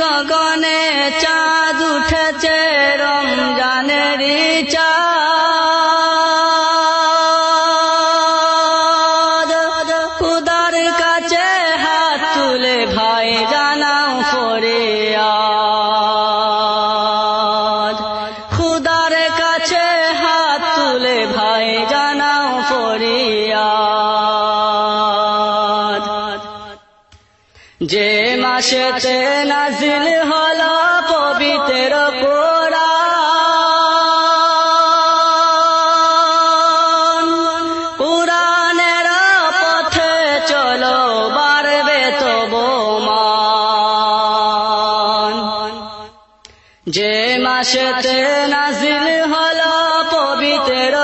গগনে চাঁদ উঠেছে রমজানেরই চাঁদ খুদার কাছে হাত তুলে ভাই জানাও ফরিয়াদ খুদার কাছে হাত তুলে ভাই জানাও ফরিয়াদ যে মাসেতে নাজিল হলো পবিত্র কোরআন কোরআনের পথে চলো বাড়বে তবু মান যে মাসেতে নাজিল হলো পবিত্র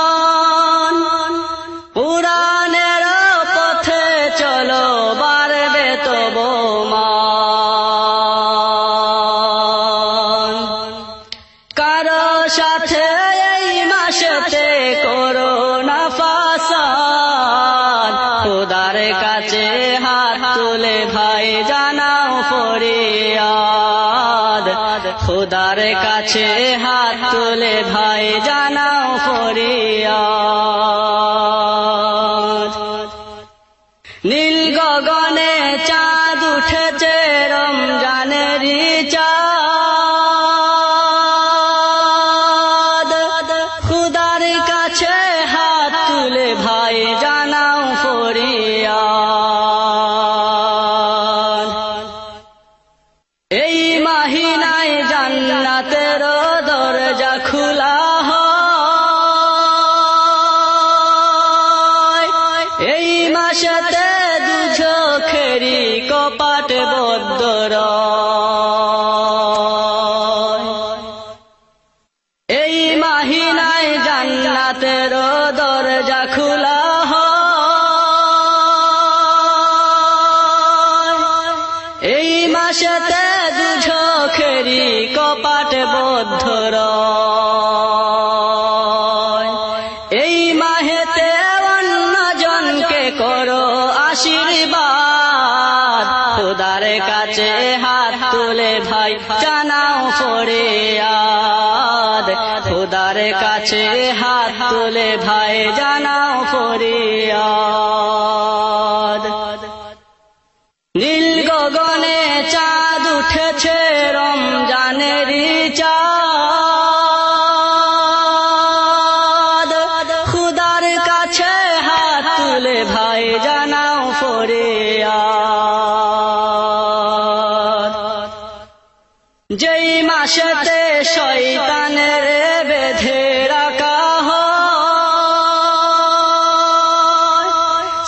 কোরআন কোরআনের পথে চলো বাড়বে তবু মান কারো সাথে এই মাসেতে করো না ফাসাদ খোদার কাছে হাত তুলে ভাই জানাও ফরিয়াদ খোদার কাছে হাত তুলে ভাই জানাও ফরিয়াদ নীল গগনে চাঁদ উঠেছে রমজানেরই চাঁদ খুদার কাছে হাত তুলে ভাই জানাও ফরিয়াদ এই মাহিনায় জান্নাতের দরজা খোলা হয় এই মাসেতে দুচোখেরই কপাট বদ্ধ রয় এই মাহিনায় জান্নাতের দরজা খোলা হয় এই মাসেতে দুচোখেরই কপাট বদ্ধ রয় এই মাহেতে অন্যজনকে করো আশীর্বাদ খোদার কাছে হাত তুলে ভাই জানাও ফরিয়াদ খোদার কাছে হাত তুলে ভাই জানাও ফরিয়াদ নীল গগনে চাঁদ উঠেছে রমজানেরই চাঁদ খুদার কাছে হাত তুলে ভাই জানাও ফরিয়াদ যেই মাসেতে শয়তানের বেঁধে রাখা হয়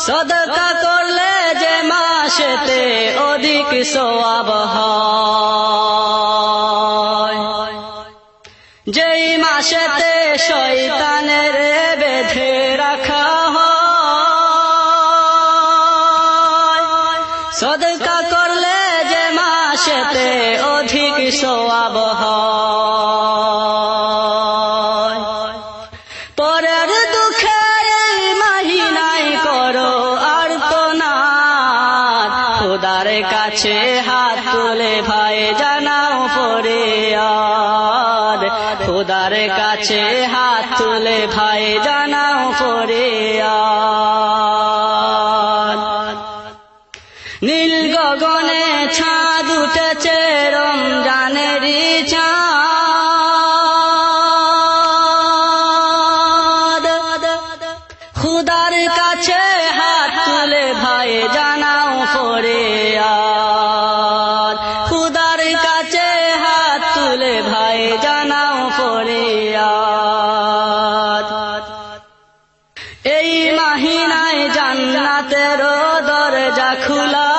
সদকা করলে যে মাসেতে অধিক সওয়াব হয় যেই মাসেতে শয়তানের বেঁধে রাখা হয় সদকা করলে যে মাসেতে অধিক সওয়াব হয় পরের দুঃখে এই মাহিনায় করো আর্তনাদ খোদার কাছে হাত তুলে ভাই জানাও ফরিয়াদ খোদার কাছে হাত তুলে ভাই জানাও ফরিয়াদ নীল গগনে চাঁদ উঠেছে রমজানেরই চাঁদ খুদার কাছে হাত তুলে ভাই জানাও ফরিয়াদ খুদার কাছে হাত তুলে ভাই জানাও ফরিয়াদ এই মাহিনায় জান্নাতের দরজা খোলা